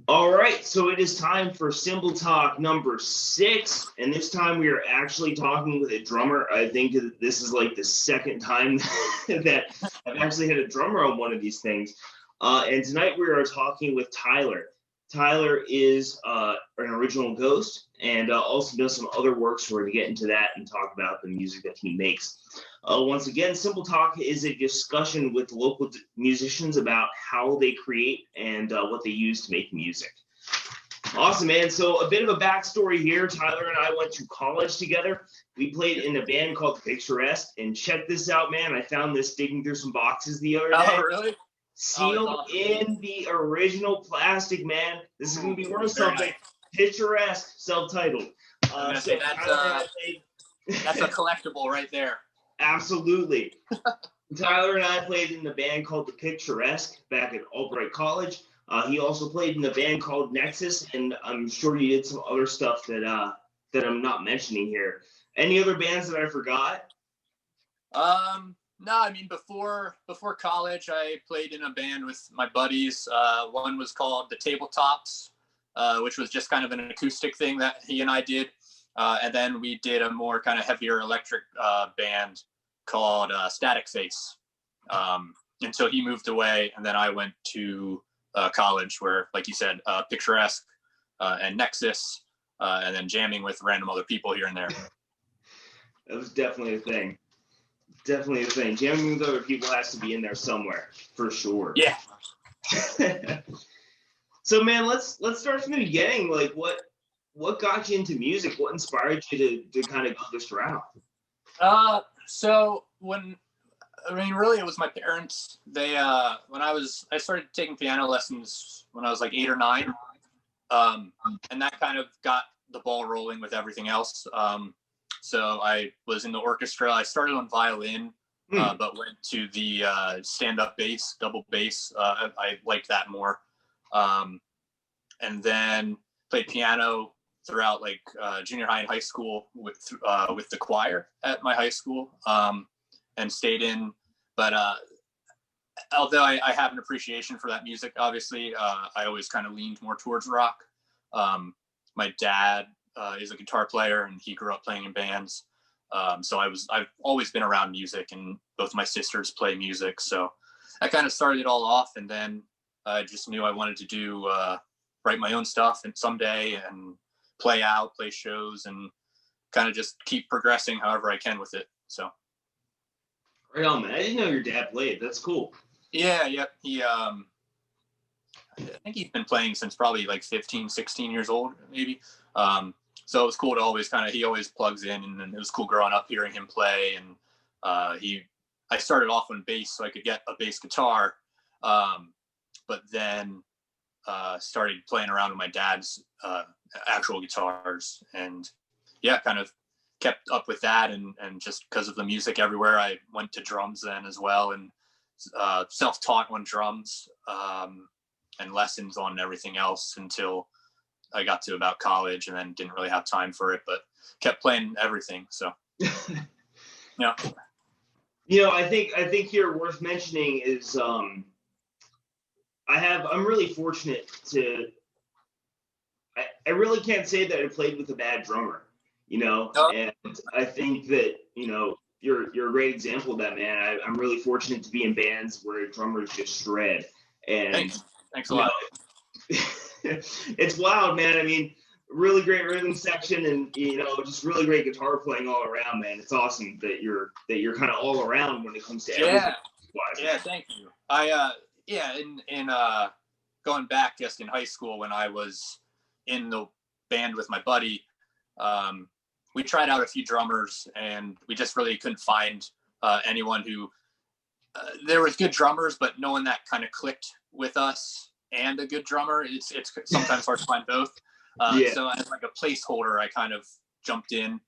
All right, so it is time for Cymbal Talk number 6, and this time we are actually talking with a drummer. I think that this is like the second time that I've actually had a drummer on one of these things. And tonight we are talking with Tyler. Tyler is an original Ghost and also does some other works. We're going to get into that and talk about the music that he makes. Once again, Cymbal Talk is a discussion with local musicians about how they create and what they use to make music. Awesome, man. So a bit of a backstory here. Tyler and I went to college together. We played in a band called Picturesque. And check this out, man. I found this digging through some boxes the other day. Oh, really? Sealed awesome. In the original plastic, man. This is going to be worth something. Nice. Picturesque, self-titled. So that's a collectible right there. Absolutely. Tyler and I played in a band called The Picturesque back at Albright College. He also played in a band called Nexus, and I'm sure you did some other stuff that I'm not mentioning here. Any other bands that I forgot? No, I mean, before college, I played in a band with my buddies. One was called the Tabletops, which was just kind of an acoustic thing that he and I did. And then we did a more kind of heavier electric band called Static Face until he moved away. And then I went to college where, like you said, Picturesque and Nexus, and then jamming with random other people here and there. That was definitely a thing. Definitely a thing. Jamming with other people has to be in there somewhere, for sure. Yeah. So, man, let's start from the beginning. Like, what got you into music? What inspired you to kind of go this route? So really it was my parents. They I started taking piano lessons when I was like 8 or 9, and that kind of got the ball rolling with everything else. So I was in the orchestra. I started on violin, but went to the stand-up bass, double bass. I liked that more. And then played piano throughout like junior high and high school with the choir at my high school, and stayed in. But although I have an appreciation for that music, obviously, I always kind of leaned more towards rock. My dad is a guitar player, and he grew up playing in bands. So I've always been around music, and both my sisters play music. So I kind of started it all off, and then I just knew I wanted to do write my own stuff and someday and play shows, and kind of just keep progressing however I can with it. So. Right on, man. I didn't know your dad played. That's cool. Yeah. He, I think he's been playing since probably like 15, 16 years old, maybe. So it was cool to always he always plugs in, and it was cool growing up hearing him play. And I started off on bass so I could get a bass guitar, but then started playing around with my dad's actual guitars, and kind of kept up with that. And just because of the music everywhere, I went to drums then as well, and self-taught on drums, and lessons on everything else until I got to about college, and then didn't really have time for it, but kept playing everything. So, yeah. I think here worth mentioning is I'm really fortunate to. I really can't say that I played with a bad drummer, and I think that you're a great example of that, man. I'm really fortunate to be in bands where drummers just shred, and thanks a lot. It's wild, man. I mean, really great rhythm section, and just really great guitar playing all around, man. It's awesome that you're kind of all around when it comes to everything. Yeah, thank you. In going back just in high school when I was in the band with my buddy, we tried out a few drummers, and we just really couldn't find anyone who there was good drummers, but no one that kind of clicked with us. And a good drummer, it's sometimes hard to find both. So as like a placeholder, I kind of jumped in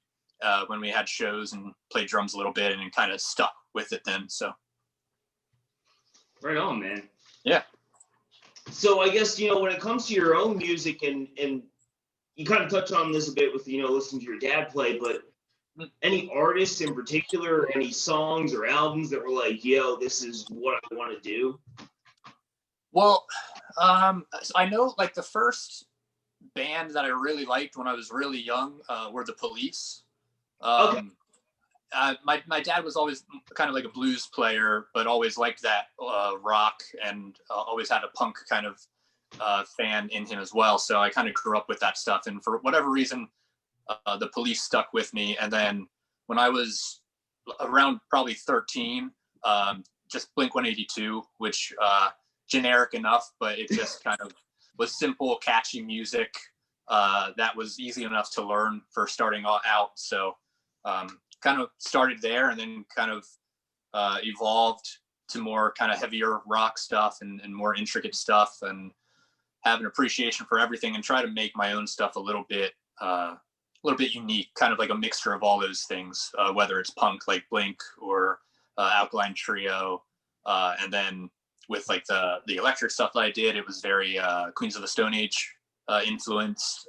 when we had shows and played drums a little bit, and kind of stuck with it then. So right on, man. Yeah. So I guess when it comes to your own music, and you kind of touched on this a bit with listening to your dad play, but any artists in particular, any songs or albums that were like, yo, this is what I want to do? Well, I know like the first band that I really liked when I was really young were the Police. Okay. My dad was always kind of like a blues player, but always liked that rock, and always had a punk kind of fan in him as well. So I kind of grew up with that stuff, and for whatever reason, the Police stuck with me. And then when I was around probably 13, just Blink 182, which generic enough, but it just kind of was simple, catchy music that was easy enough to learn for starting out. So kind of started there, and then kind of evolved to more kind of heavier rock stuff and more intricate stuff, and have an appreciation for everything, and try to make my own stuff a little bit unique, kind of like a mixture of all those things, whether it's punk like Blink or Alkaline Trio, and then with like the electric stuff that I did, it was very Queens of the Stone Age influenced.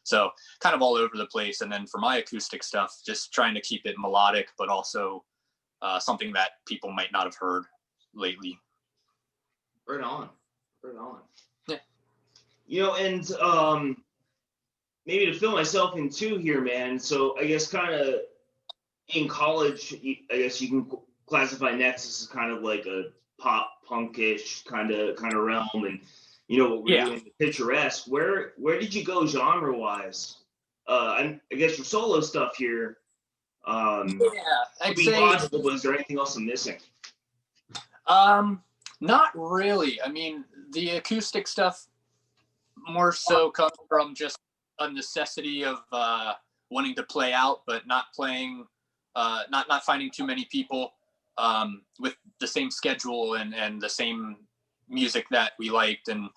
So kind of all over the place. And then for my acoustic stuff, just trying to keep it melodic, but also something that people might not have heard lately. Right on. Right on. Yeah. You know, and maybe to fill myself in too here, man. So I guess kind of in college, I guess you can classify Nexus as kind of like a pop punkish kind of realm, and you know what we're doing, the picturesque. Where did you go genre wise? I guess your solo stuff here. I'd say. Logical, but is there anything else I'm missing? Not really. I mean, the acoustic stuff more so comes from just a necessity of wanting to play out, but not playing, not finding too many people with the same schedule and the same music that we liked. And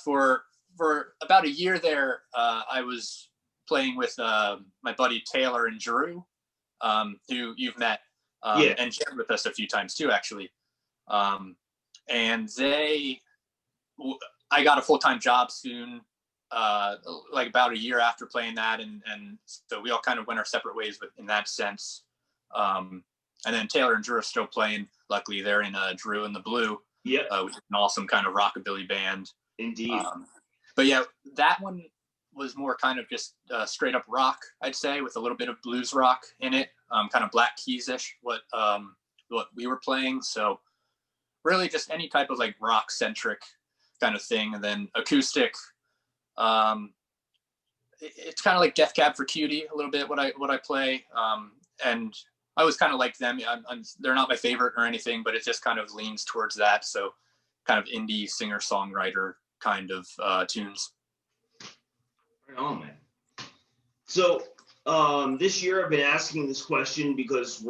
for about a year there, I was playing with my buddy Taylor and Drew, who you've met and shared with us a few times too, actually. And I got a full-time job soon, like about a year after playing that, and so we all kind of went our separate ways in that sense. And then Taylor and Drew are still playing. Luckily, they're in Drew and the Blue, which is an awesome kind of rockabilly band. Indeed. But yeah, that one was more kind of just straight up rock, I'd say, with a little bit of blues rock in it, kind of Black Keys-ish, what we were playing. So really just any type of like rock centric kind of thing. And then acoustic, it's kind of like Death Cab for Cutie a little bit what I play. And I always kind of like them. They're not my favorite or anything, but it just kind of leans towards that. So kind of indie singer-songwriter kind of tunes. Right on, man. So this year I've been asking this question because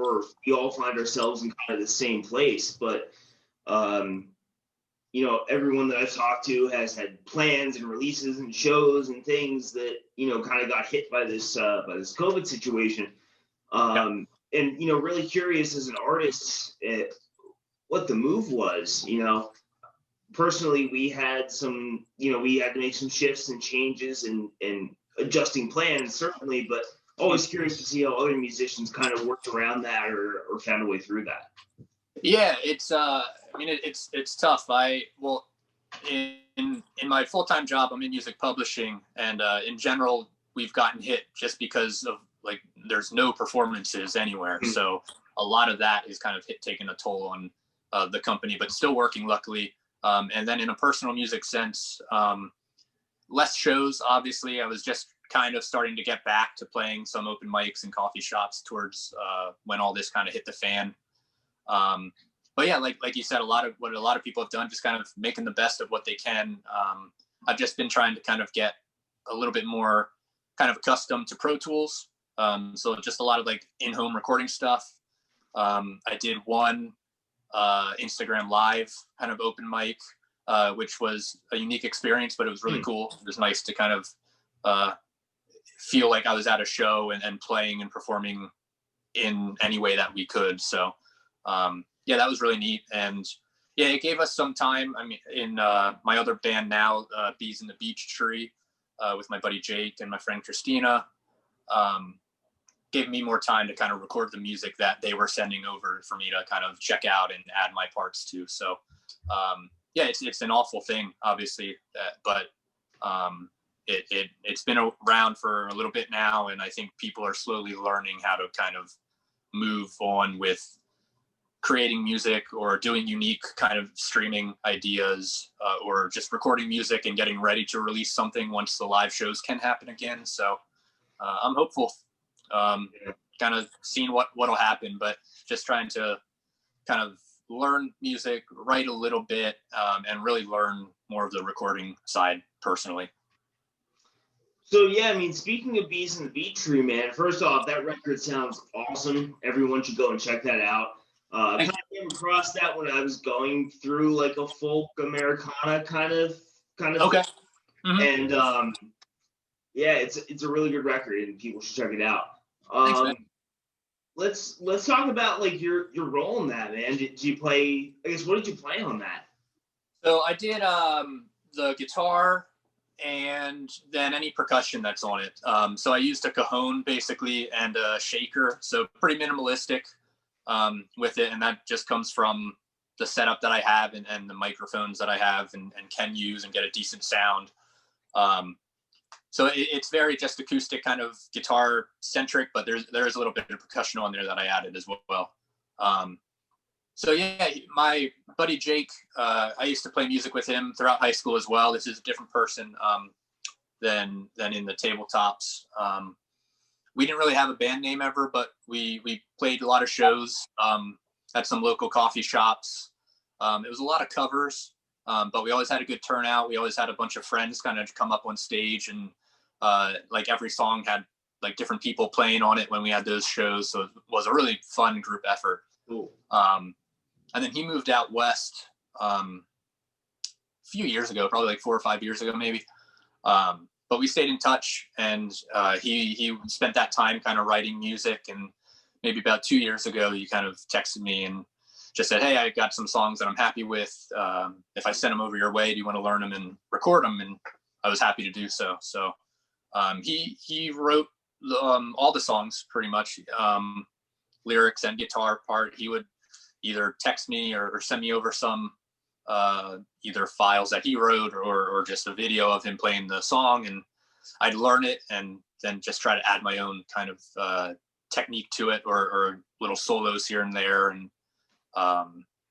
we all find ourselves in kind of the same place, but you know, everyone that I've talked to has had plans and releases and shows and things that, you know, kind of got hit by this COVID situation. And, you know, really curious as an artist what the move was. You know, personally, we had to make some shifts and changes and adjusting plans, certainly, but always curious to see how other musicians kind of worked around that or found a way through that. Yeah, it's it's tough. In my full-time job, I'm in music publishing, and in general, we've gotten hit just because of like there's no performances anywhere. Mm-hmm. So a lot of that is kind of taking a toll on the company, but still working, luckily. And then in a personal music sense, less shows. Obviously, I was just kind of starting to get back to playing some open mics and coffee shops towards when all this kind of hit the fan. But yeah, like you said, what a lot of people have done, just kind of making the best of what they can. I've just been trying to kind of get a little bit more kind of accustomed to Pro Tools. So just a lot of like in-home recording stuff. I did one Instagram Live kind of open mic, which was a unique experience, but it was really cool. It was nice to kind of feel like I was at a show and playing and performing in any way that we could. So yeah, that was really neat. And yeah, it gave us some time. I mean, in my other band now, Bees in the Beech Tree, with my buddy Jake and my friend Christina, gave me more time to kind of record the music that they were sending over for me to kind of check out and add my parts to. So yeah, it's an awful thing, obviously, but it's been around for a little bit now, and I think people are slowly learning how to kind of move on with creating music or doing unique kind of streaming ideas, or just recording music and getting ready to release something once the live shows can happen again. So I'm hopeful, kind of seeing what'll happen, but just trying to kind of learn music, write a little bit, and really learn more of the recording side personally. So yeah, I mean, speaking of Bees and the Beech Tree, man, first off, that record sounds awesome. Everyone should go and check that out. I kind of came across that when I was going through like a folk Americana kind of Okay. And yeah, it's a really good record, and people should check it out. Thanks, man. Let's talk about like your role in that, man. Did you play? I guess what did you play on that? So I did the guitar and then any percussion that's on it. So I used a cajon basically and a shaker, so pretty minimalistic with it, and that just comes from the setup that I have and the microphones that I have and can use and get a decent sound. So it's very just acoustic kind of guitar centric, but there's a little bit of percussion on there that I added as well. So yeah, my buddy Jake, I used to play music with him throughout high school as well. This is a different person than in the tabletops. We didn't really have a band name ever, but we played a lot of shows at some local coffee shops. It was a lot of covers, but we always had a good turnout. We always had a bunch of friends kind of come up on stage, and like every song had like different people playing on it when we had those shows. So it was a really fun group effort. Cool. And then he moved out west a few years ago, probably like 4 or 5 years ago, maybe. But we stayed in touch, and he spent that time kind of writing music. And maybe about 2 years ago, he kind of texted me and just said, "Hey, I got some songs that I'm happy with. If I send them over your way, do you want to learn them and record them?" And I was happy to do so. So he wrote all the songs pretty much, lyrics and guitar part. He would either text me or send me over some either files that he wrote or just a video of him playing the song, and I'd learn it and then just try to add my own kind of technique to it, or little solos here and there. And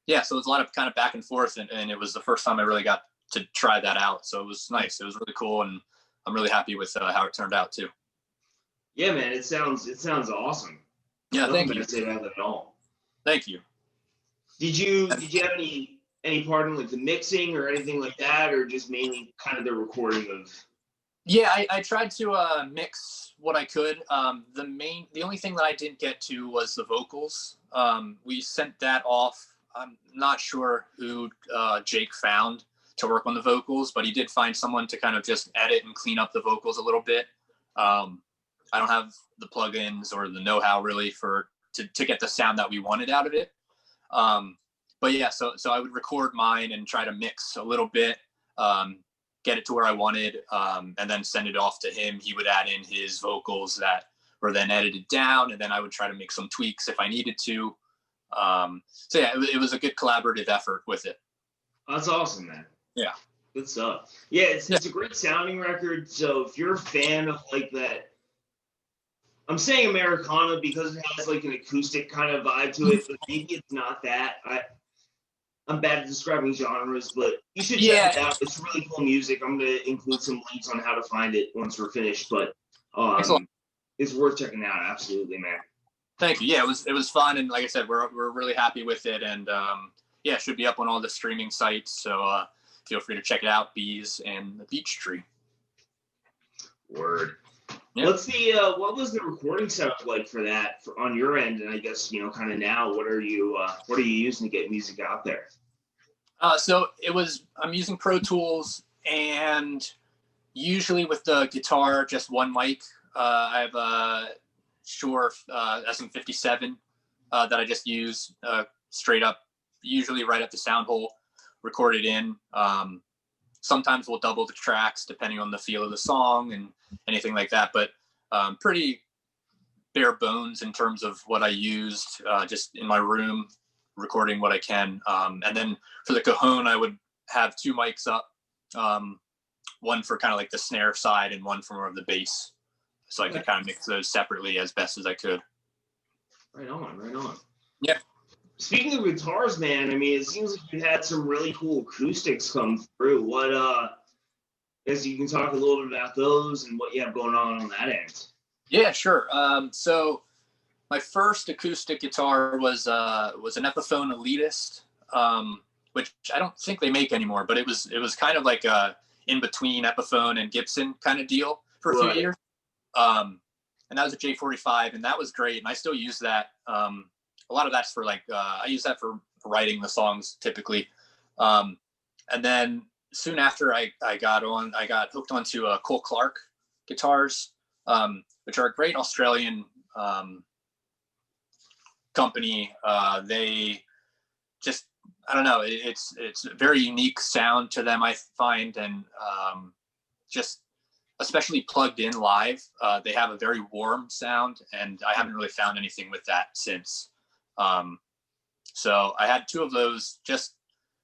yeah, so it was a lot of kind of back and forth, and it was the first time I really got to try that out. So it was nice. It was really cool, and I'm really happy with how it turned out too. Yeah, man, it sounds awesome. Yeah, thank you. Nothing to say about that at all. Thank you. Did you have any part in like the mixing or anything like that, or just mainly kind of the recording of? Yeah, I tried to mix what I could. The only thing that I didn't get to was the vocals. We sent that off. I'm not sure who Jake found to work on the vocals, but he did find someone to kind of just edit and clean up the vocals a little bit. I don't have the plugins or the know-how really to get the sound that we wanted out of it. But yeah, so I would record mine and try to mix a little bit, get it to where I wanted, and then send it off to him. He would add in his vocals that were then edited down, and then I would try to make some tweaks if I needed to. So yeah, it was a good collaborative effort with it. That's awesome, man. Yeah. Good stuff. Yeah, it's a great sounding record. So if you're a fan of like that, I'm saying Americana because it has like an acoustic kind of vibe to it, but maybe it's not that. I'm bad at describing genres, but you should check it out. It's really cool music. I'm going to include some links on how to find it once we're finished, but it's worth checking out. Absolutely, man. Thank you. Yeah, it was fun, and like I said, we're really happy with it, and yeah, it should be up on all the streaming sites. So feel free to check it out. Bees and the Beech Tree. Word. Yeah. What's the what was the recording setup like for that on your end? And I guess kind of now, what are you using to get music out there? So I'm using Pro Tools, and usually with the guitar, just one mic. I have a Shure SM57 that I just use straight up, usually right at the sound hole, record it in. Sometimes we'll double the tracks depending on the feel of the song and anything like that, but pretty bare bones in terms of what I used just in my room, recording what I can. And then for the cajon, I would have two mics up, one for kind of like the snare side and one for more of the bass. So I could kind of mix those separately as best as I could. Right on, right on. Yeah. Speaking of guitars, man, I mean, it seems like you had some really cool acoustics come through. What, as you can talk a little bit about those and what you have going on that end. Yeah, sure. So my first acoustic guitar was an Epiphone Elitist, which I don't think they make anymore, but it was kind of like a in between Epiphone and Gibson kind of deal for a few years. And that was a J45, and that was great. And I still use that. A lot of that's for like, I use that for writing the songs typically. And then soon after I got hooked onto Cole Clark guitars, which are a great Australian company. They just, I don't know, it's a very unique sound to them, I find. And just, especially plugged in live, they have a very warm sound, and I haven't really found anything with that since. So I had two of those just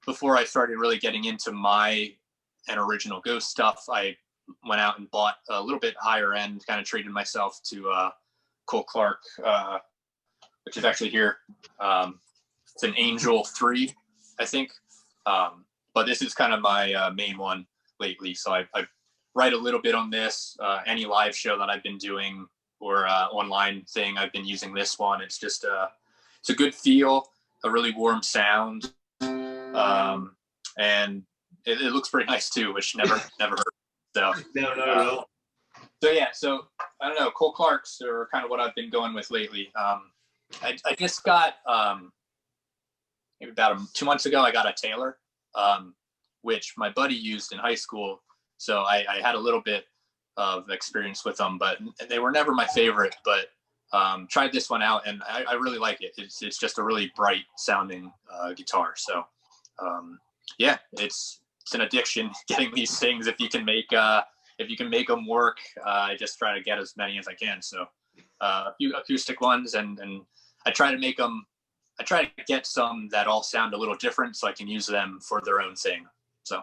before I started really getting into my and original Ghost stuff. I went out and bought a little bit higher end, kind of treated myself to Cole Clark, which is actually here. It's an Angel 3, I think. But this is kind of my main one lately. So I write a little bit on this. Any live show that I've been doing or online thing, I've been using this one. It's just it's a good feel, a really warm sound, and it looks pretty nice too, which never hurt. So No. So yeah, so I don't know. Cole Clark's are kind of what I've been going with lately. I just got maybe about 2 months ago, I got a Taylor, which my buddy used in high school. So I had a little bit of experience with them, but they were never my favorite. But tried this one out, and I really like it. It's just a really bright sounding guitar. So yeah, it's an addiction getting these things. If you can make them work, I just try to get as many as I can. So a few acoustic ones, and I try to make them. I try to get some that all sound a little different, so I can use them for their own thing. So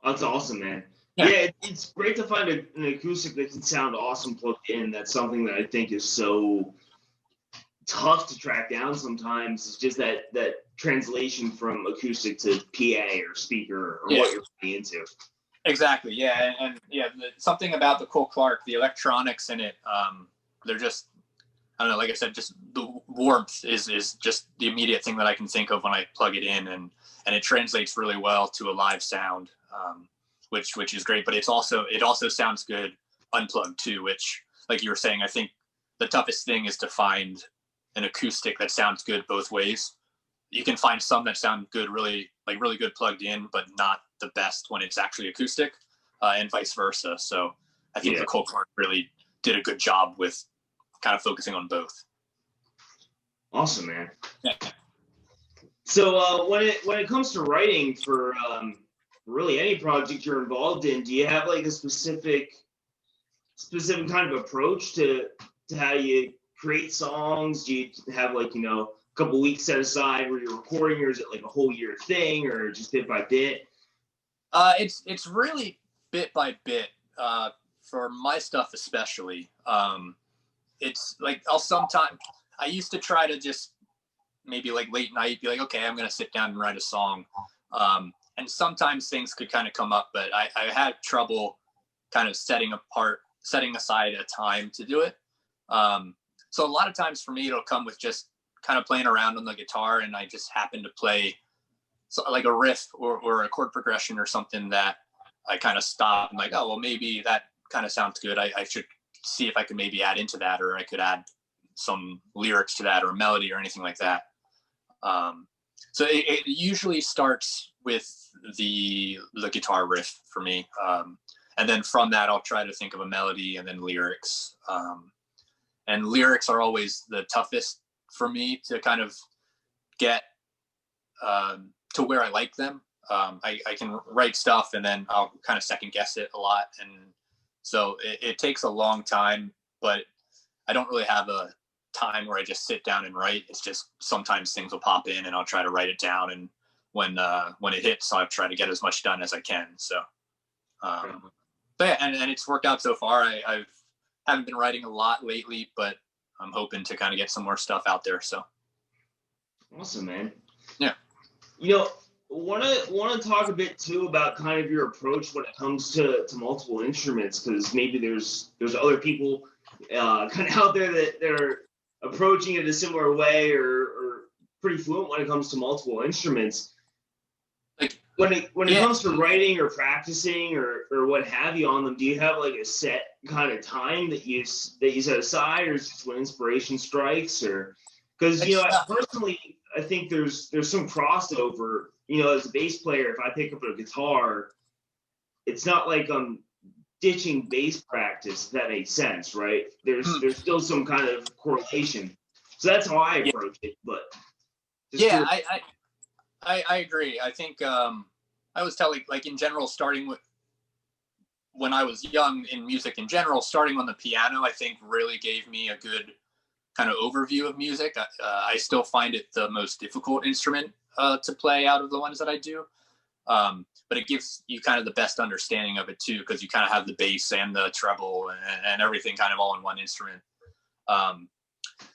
that's awesome, man. Yeah, it's great to find an acoustic that can sound awesome plugged in. That's something that I think is so tough to track down sometimes. It's just that translation from acoustic to PA or speaker or what you're putting into. Exactly. Yeah, and something about the Cole Clark, the electronics in it, they're just, I don't know, like I said, just the warmth is just the immediate thing that I can think of when I plug it in, and it translates really well to a live sound, which is great. But it also sounds good unplugged too, which, like you were saying, I think the toughest thing is to find an acoustic that sounds good both ways. You can find some that sound good, really good plugged in, but not the best when it's actually acoustic, and vice versa. So I think the Cole Clark really did a good job with kind of focusing on both. Awesome, man. Yeah. So when it comes to writing for really any project you're involved in, do you have like a specific kind of approach to how you create songs? Do you have like, a couple weeks set aside where you're recording, or is it like a whole year thing, or just bit by bit? It's really bit by bit, for my stuff especially. It's like I used to try to just maybe like late night be like, okay, I'm gonna sit down and write a song, and sometimes things could kind of come up, but I had trouble kind of setting aside a time to do it. So a lot of times for me, it'll come with just kind of playing around on the guitar, and I just happen to play like a riff or a chord progression or something that I kind of stop and like, oh, well, maybe that kind of sounds good. I should see if I could maybe add into that, or I could add some lyrics to that, or a melody or anything like that. So it usually starts with the guitar riff for me. And then from that, I'll try to think of a melody and then lyrics. And lyrics are always the toughest for me to kind of get to where I like them. I can write stuff and then I'll kind of second guess it a lot. And so it takes a long time, but I don't really have a time where I just sit down and write. It's just sometimes things will pop in and I'll try to write it down. And when it hits. So I've tried to get as much done as I can. So, but yeah, and it's worked out so far. I haven't been writing a lot lately, but I'm hoping to kind of get some more stuff out there. So awesome, man. Yeah. You know, want to talk a bit too about kind of your approach when it comes to multiple instruments, because maybe there's other people kind of out there that they're approaching it a similar way or pretty fluent when it comes to multiple instruments. Like when it comes to writing or practicing or what have you on them, do you have like a set kind of time that you set aside, or is it just when inspiration strikes? Or because personally, I think there's some crossover. As a bass player, if I pick up a guitar, it's not like I'm ditching bass practice, if that makes sense, right? There's still some kind of correlation. So that's how I approach it. But I agree. I think I always tell like in general, starting with when I was young in music in general, starting on the piano, I think really gave me a good kind of overview of music. I still find it the most difficult instrument to play out of the ones that I do. But it gives you kind of the best understanding of it too, because you kind of have the bass and the treble and everything kind of all in one instrument.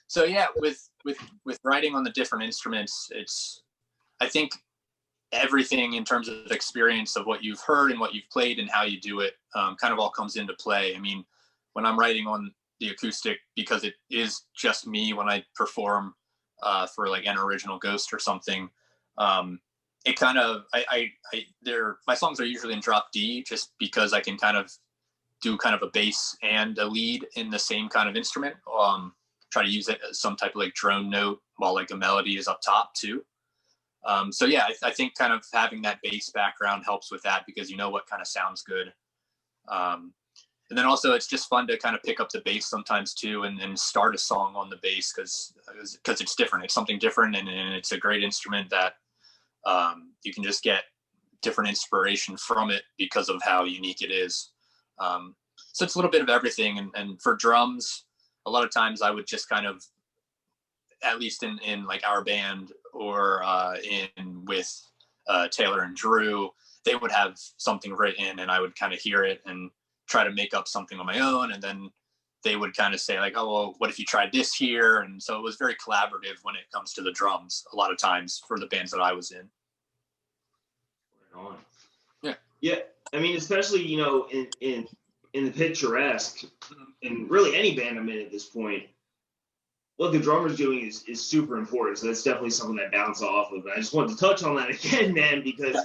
So yeah, with writing on the different instruments, I think everything in terms of experience of what you've heard and what you've played and how you do it kind of all comes into play. I mean, when I'm writing on the acoustic, because it is just me when I perform for like an original Ghost or something, it kind of my songs are usually in drop D, just because I can kind of do kind of a bass and a lead in the same kind of instrument. Try to use it as some type of like drone note while like a melody is up top too. So yeah, I think kind of having that bass background helps with that, because you know what kind of sounds good. And then also it's just fun to kind of pick up the bass sometimes too, and start a song on the bass because it's different. It's something different, and it's a great instrument that you can just get different inspiration from it because of how unique it is. So it's a little bit of everything. And for drums, a lot of times I would just kind of, at least in like our band or in with Taylor and Drew, they would have something written and I would kind of hear it and try to make up something on my own. And then they would kind of say like, oh, well, what if you tried this here? And so it was very collaborative when it comes to the drums a lot of times for the bands that I was in. Right on. Yeah. Yeah. I mean, especially, in the picturesque, and really any band I'm in at this point, what the drummer's doing is super important. So that's definitely something that bounce off of. And I just wanted to touch on that again, man, because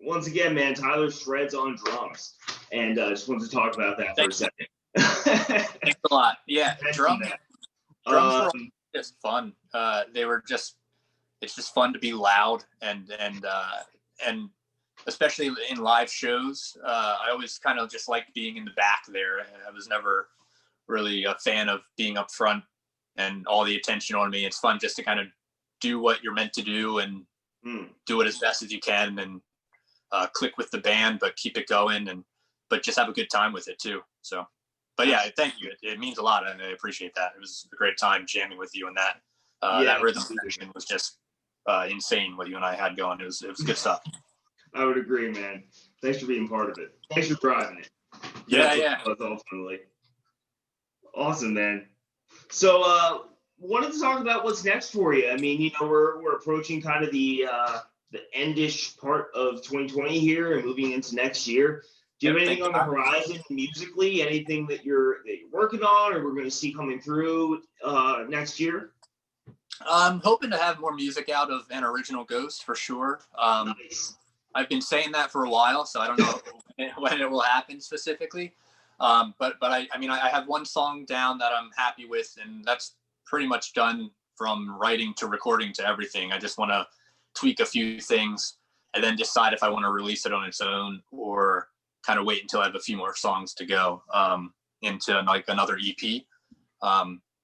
once again, man, Tyler shreds on drums. And I just wanted to talk about that for a second. Thanks a lot. Yeah, drums were just fun. It's just fun to be loud and especially in live shows. I always kind of just like being in the back there. I was never really a fan of being up front and all the attention on me. It's fun just to kind of do what you're meant to do and do it as best as you can, and click with the band, but keep it going, but just have a good time with it too. So, but yeah, thank you. It means a lot, and I appreciate that. It was a great time jamming with you, and that that rhythm section was just insane what you and I had going. It was good stuff. I would agree, man. Thanks for being part of it. Thanks for driving it. Yeah. Ultimately. Awesome, man. So, wanted to talk about what's next for you. I mean, we're approaching kind of the endish part of 2020 here and moving into next year. Do you have anything on the horizon musically? Anything that you're working on, or we're going to see coming through next year? I'm hoping to have more music out of An Original Ghost for sure. Nice. I've been saying that for a while, so I don't know when it will happen specifically. But I mean, I have one song down that I'm happy with, and that's pretty much done from writing to recording to everything. I just want to tweak a few things and then decide if I want to release it on its own or kind of wait until I have a few more songs to go into like another EP.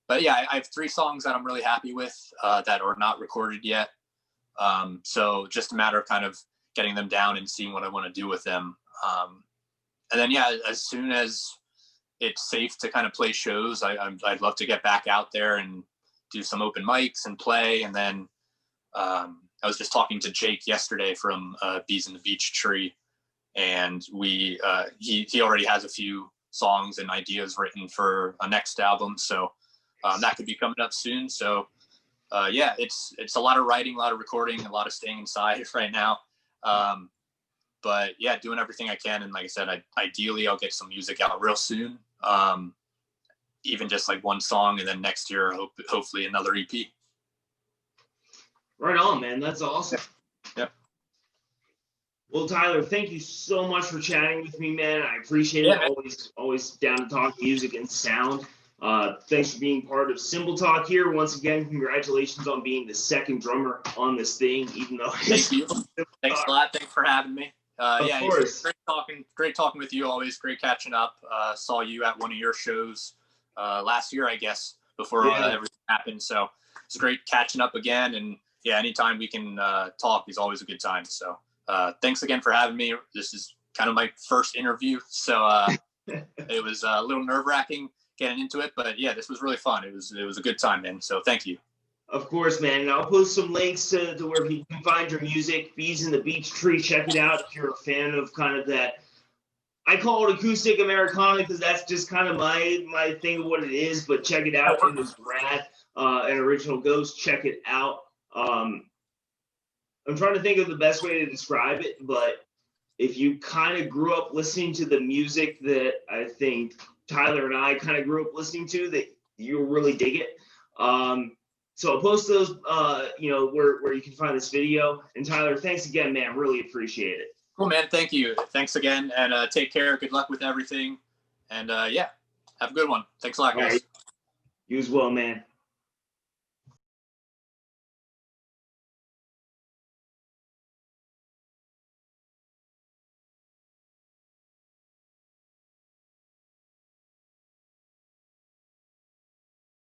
But yeah, I have 3 songs that I'm really happy with that are not recorded yet. So just a matter of kind of getting them down and seeing what I want to do with them. And then, yeah, as soon as it's safe to kind of play shows, I'd love to get back out there and do some open mics and play. And then I was just talking to Jake yesterday from Bees in the Beech Tree, and he already has a few songs and ideas written for a next album. So that could be coming up soon. So yeah, it's a lot of writing, a lot of recording, a lot of staying inside right now. But yeah, doing everything I can. And like I said, ideally I'll get some music out real soon. Even just like one song, and then next year, hopefully another EP. Right on, man. That's awesome. Yep. Well, Tyler, thank you so much for chatting with me, man. I appreciate it. Man. Always down to talk music and sound. Thanks for being part of Cymbal Talk here. Once again, congratulations on being the second drummer on this thing, even though Thank you. Thanks a lot. Thanks for having me. Of course. Great talking with you always. Great catching up. Saw you at one of your shows last year, I guess, before everything happened. So it's great catching up again. And yeah, anytime we can talk is always a good time. So thanks again for having me. This is kind of my first interview. So it was a little nerve-wracking getting into it, but yeah, this was really fun. It was a good time, man. So thank you. Of course, man. And I'll post some links to where you can find your music. Bees in the Beech Tree. Check it out if you're a fan of kind of that. I call it acoustic Americana because that's just kind of my thing of what it is. But check it out. It is rad. An original Ghost. Check it out. I'm trying to think of the best way to describe it, but if you kind of grew up listening to the music that I think Tyler and I kind of grew up listening to, that you'll really dig it. So I'll post those, where you can find this video. And Tyler, thanks again, man. Really appreciate it. Cool, man. Thank you. Thanks again, and take care. Good luck with everything. And yeah, have a good one. Thanks a lot, guys. Right. You as well, man.